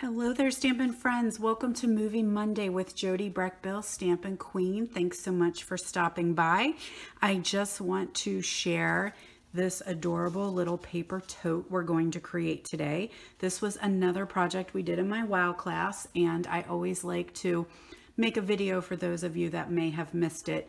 Hello there, Stampin' friends. Welcome to Movie Monday with Jody Breckbill, Stampin' Queen. Thanks so much for stopping by. I just want to share this adorable little paper tote we're going to create today. This was another project we did in my WOW class, and I always like to make a video for those of you that may have missed it.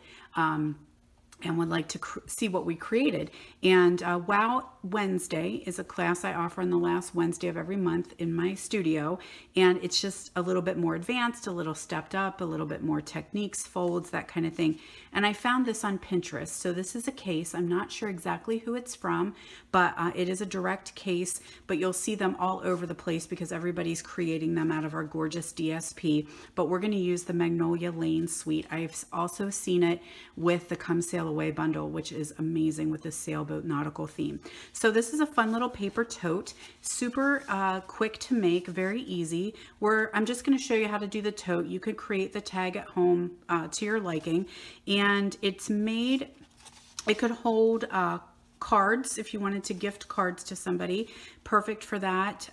And would like to see what we created. And WOW Wednesday is a class I offer on the last Wednesday of every month in my studio. And it's just a little bit more advanced, a little stepped up, a little bit more techniques, folds, that kind of thing. And I found this on Pinterest. So this is a case. I'm not sure exactly who it's from, but it is a direct case, but you'll see them all over the place because everybody's creating them out of our gorgeous DSP. But we're going to use the Magnolia Lane Suite. I've also seen it with the Come Sail Away bundle, which is amazing with the sailboat nautical theme. So this is a fun little paper tote, super quick to make, very easy. I'm just going to show you how to do the tote. You could create the tag at home to your liking, and it's made, it could hold cards if you wanted to gift cards to somebody. Perfect for that.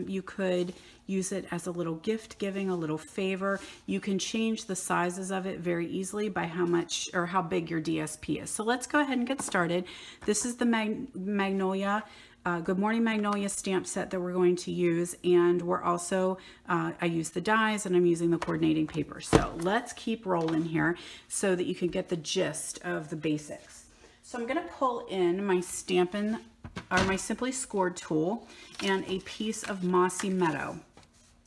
You could use it as a little gift giving, a little favor. You can change the sizes of it very easily by how much or how big your DSP is. So let's go ahead and get started. This is the Magnolia Good Morning Magnolia stamp set that we're going to use, and we're also I use the dies and I'm using the coordinating paper. So let's keep rolling here so that you can get the gist of the basics. So I'm going to pull in my Stampin' or my Simply Scored tool and a piece of Mossy Meadow.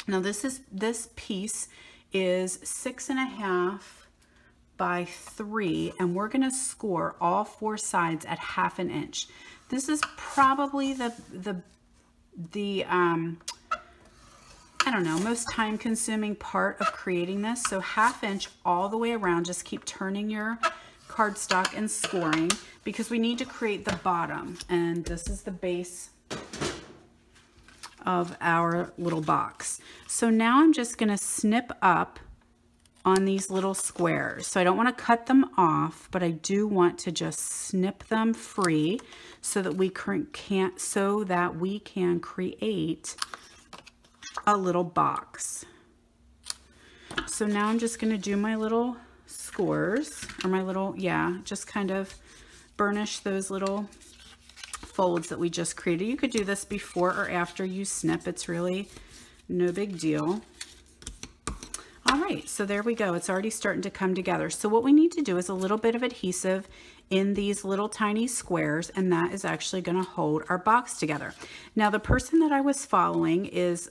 Now this piece is 6.5 by 3, and we're going to score all 4 sides at 1/2 inch. This is probably the I don't know, most time consuming part of creating this. So 1/2 inch all the way around. Just keep turning your cardstock and scoring because we need to create the bottom, and this is the base of our little box. So now I'm just going to snip up on these little squares. So I don't want to cut them off, but I do want to just snip them free so that we can create a little box. So now I'm just going to do my little scores, or my little, just kind of burnish those little folds that we just created. You could do this before or after you snip. It's really no big deal. All right, so there we go. It's already starting to come together. So what we need to do is a little bit of adhesive in these little tiny squares, and that is actually going to hold our box together. Now the person that I was following is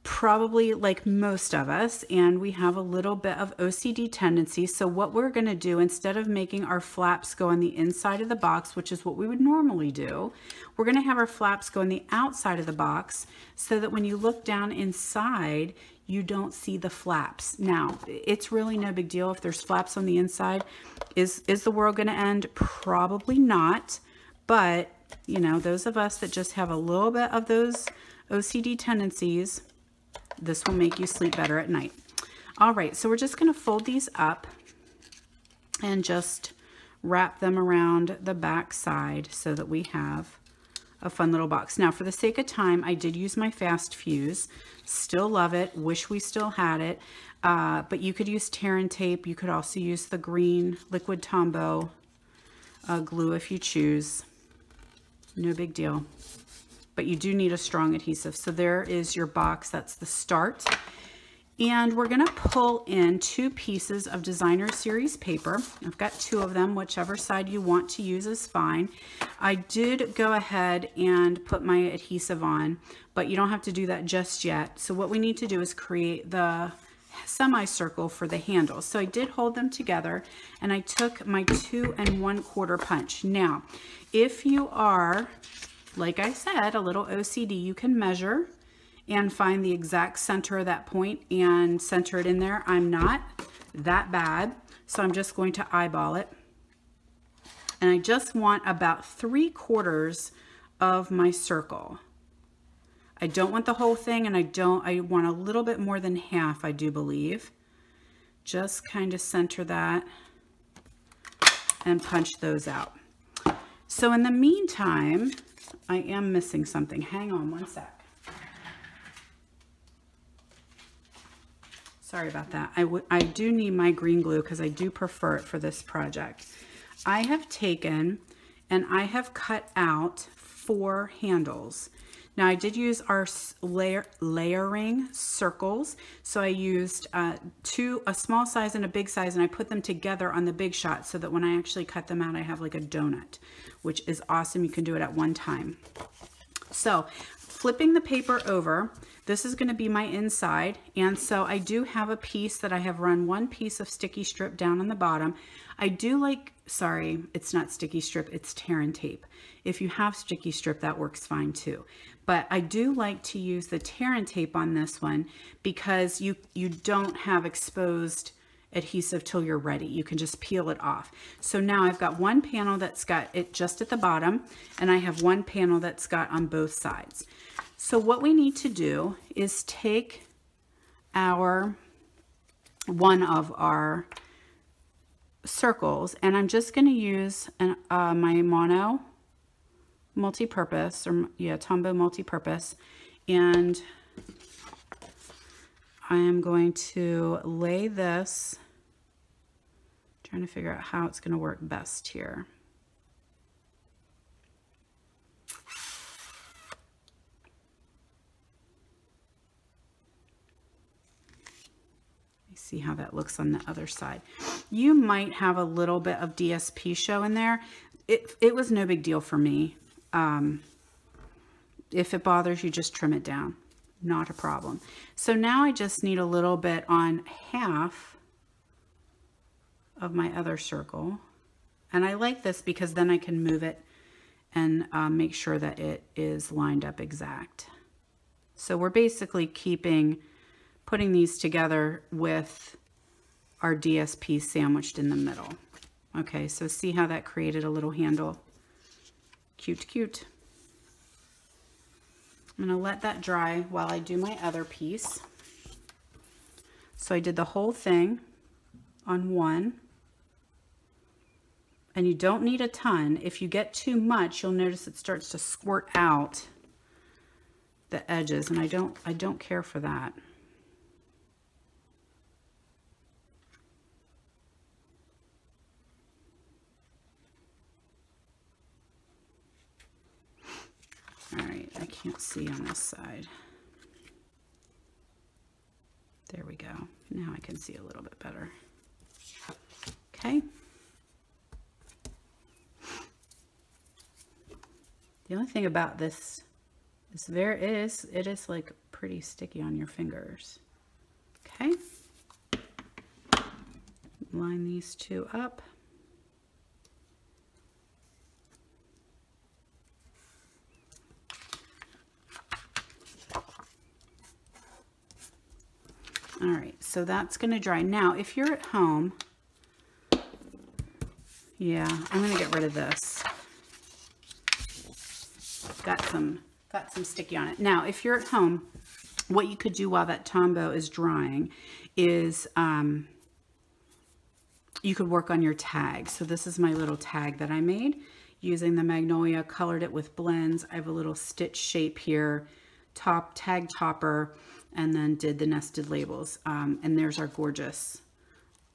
probably like most of us, and we have a little bit of OCD tendency. So what we're going to do, instead of making our flaps go on the inside of the box, which is what we would normally do, we're going to have our flaps go on the outside of the box so that when you look down inside, you don't see the flaps. Now, it's really no big deal if there's flaps on the inside. Is the world going to end? Probably not. But, you know, those of us that just have a little bit of those OCD tendencies, this will make you sleep better at night. All right, so we're just going to fold these up and just wrap them around the back side so that we have a fun little box. Now, for the sake of time, I did use my fast fuse. Still love it. Wish we still had it. But you could use tear and tape. You could also use the green liquid Tombow glue if you choose. No big deal. But you do need a strong adhesive. So there is your box. That's the start. And we're going to pull in 2 pieces of designer series paper. I've got 2 of them. Whichever side you want to use is fine. I did go ahead and put my adhesive on, but you don't have to do that just yet. So what we need to do is create the semicircle for the handle. So I did hold them together, and I took my 2 1/4 punch. Now, if you are, like I said, a little OCD, you can measure and find the exact center of that point and center it in there. I'm not that bad, so I'm just going to eyeball it. And I just want about 3/4 of my circle. I don't want the whole thing, and I want a little bit more than half, I do believe. Just kind of center that and punch those out. So in the meantime, I am missing something. Hang on one sec. Sorry about that. I do need my green glue because I do prefer it for this project. I have taken and I have cut out 4 handles. Now I did use our layering circles. So I used a small size and a big size, and I put them together on the big shot so that when I actually cut them out, I have like a donut, which is awesome. You can do it at one time. So flipping the paper over, this is going to be my inside. And so I do have a piece that I have run 1 piece of sticky strip down on the bottom. I do like, sorry, it's not sticky strip, it's tear and tape. If you have sticky strip, that works fine too. But I do like to use the tear and tape on this one because you don't have exposed adhesive till you're ready. You can just peel it off. So now I've got 1 panel that's got it just at the bottom, and I have 1 panel that's got on both sides. So what we need to do is take one of our circles, and I'm just going to use my mono multi-purpose, or Tombow multi-purpose, and I am going to lay this, trying to figure out how it's going to work best here. See how that looks on the other side. You might have a little bit of DSP show in there. It was no big deal for me. If it bothers you, just trim it down. Not a problem. So now I just need a little bit on half of my other circle. And I like this because then I can move it and make sure that it is lined up exact. So we're basically putting these together with our DSP sandwiched in the middle. Okay, so see how that created a little handle? Cute, cute. I'm gonna let that dry while I do my other piece. So I did the whole thing on 1. And you don't need a ton. If you get too much, you'll notice it starts to squirt out the edges, and I don't care for that. All right, I can't see on this side. There we go. Now I can see a little bit better. Okay. The only thing about this is it is like pretty sticky on your fingers. Okay. Line these 2 up. All right, so that's going to dry. Now, if you're at home, yeah, I'm going to get rid of this. Got some sticky on it. Now, if you're at home, what you could do while that Tombow is drying is you could work on your tag. So this is my little tag that I made using the Magnolia, colored it with blends. I have a little stitch shape here, tag topper, and then did the nested labels. And there's our gorgeous,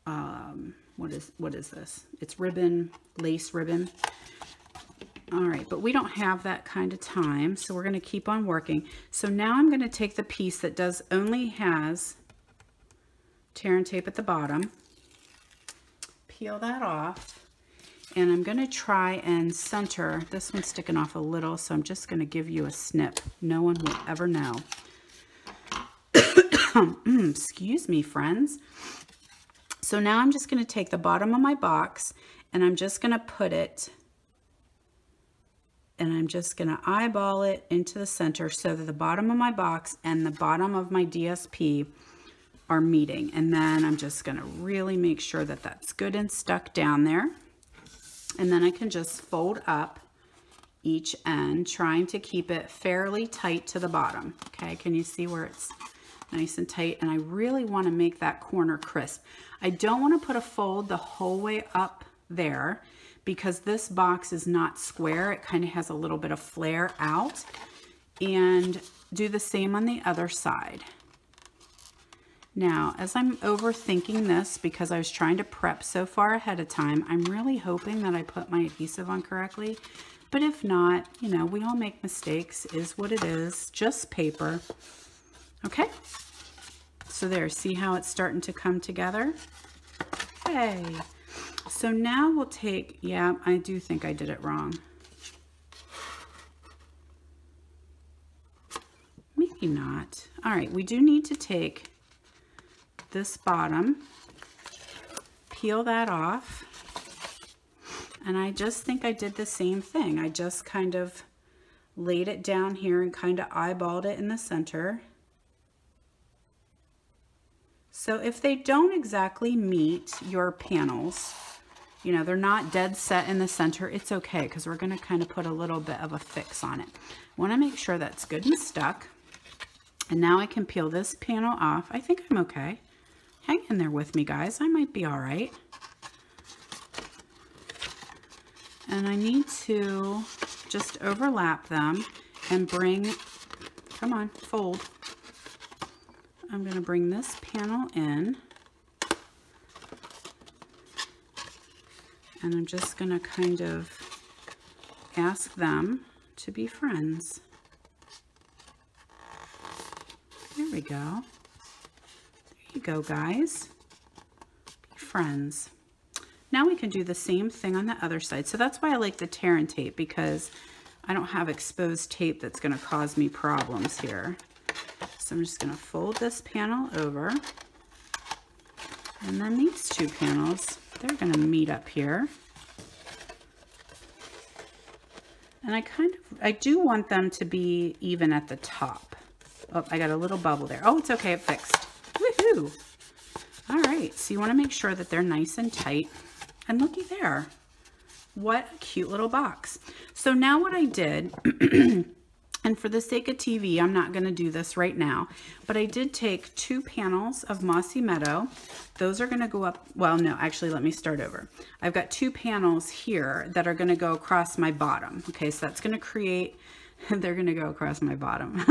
what is this? It's ribbon, lace ribbon. All right, but we don't have that kind of time, so we're gonna keep on working. So now I'm gonna take the piece that only has tear and tape at the bottom, peel that off, and I'm gonna try and center. This one's sticking off a little, so I'm just gonna give you a snip. No one will ever know. Excuse me, friends. So now I'm just going to take the bottom of my box, and I'm just going to put it, and I'm just going to eyeball it into the center so that the bottom of my box and the bottom of my DSP are meeting. And then I'm just going to really make sure that that's good and stuck down there. And then I can just fold up each end, trying to keep it fairly tight to the bottom. Okay, can you see where it's nice and tight? And I really want to make that corner crisp. I don't want to put a fold the whole way up there because this box is not square. It kind of has a little bit of flare out. And do the same on the other side. Now, as I'm overthinking this because I was trying to prep so far ahead of time, I'm really hoping that I put my adhesive on correctly. But if not, you know, we all make mistakes, is what it is, just paper. Okay, so there, see how it's starting to come together? Okay, so now we'll take, yeah, I do think I did it wrong. Maybe not. All right, we do need to take this bottom, peel that off, and I just think I did the same thing. I just kind of laid it down here and kind of eyeballed it in the center. So if they don't exactly meet your panels, you know, they're not dead set in the center, it's okay, because we're going to kind of put a little bit of a fix on it. I want to make sure that's good and stuck. And now I can peel this panel off. I think I'm okay. Hang in there with me, guys. I might be all right. And I need to just overlap them and bring, come on, fold. I'm going to bring this panel in. And I'm just going to kind of ask them to be friends. There we go. There you go, guys. Be friends. Now we can do the same thing on the other side. So that's why I like the tear and tape, because I don't have exposed tape that's going to cause me problems here. So I'm just going to fold this panel over. And then these two panels, they're going to meet up here. And I do want them to be even at the top. Oh, I got a little bubble there. Oh, it's okay, it fixed. Woohoo! All right, so you want to make sure that they're nice and tight. And looky there. What a cute little box. So now what I did, and for the sake of TV, I'm not going to do this right now, but I did take 2 panels of Mossy Meadow. Those are going to go up, well, no, actually, let me start over. I've got 2 panels here that are going to go across my bottom. Okay, so that's going to create, they're going to go across my bottom.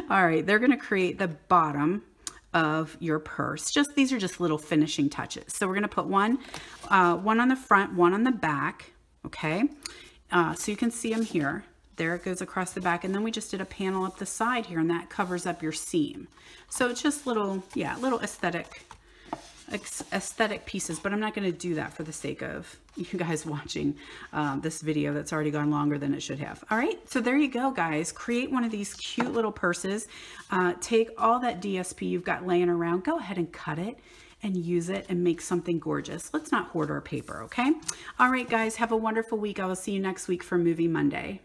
All right, they're going to create the bottom of your purse. Just, these are just little finishing touches. So we're going to put one on the front, one on the back. Okay, so you can see them here. There it goes across the back, and then we just did a panel up the side here, and that covers up your seam. So it's just little, yeah, little aesthetic pieces, but I'm not going to do that for the sake of you guys watching this video that's already gone longer than it should have. All right, so there you go, guys. Create one of these cute little purses. Take all that DSP you've got laying around, go ahead and cut it and use it and make something gorgeous. Let's not hoard our paper, okay? All right, guys, have a wonderful week. I will see you next week for Movie Monday.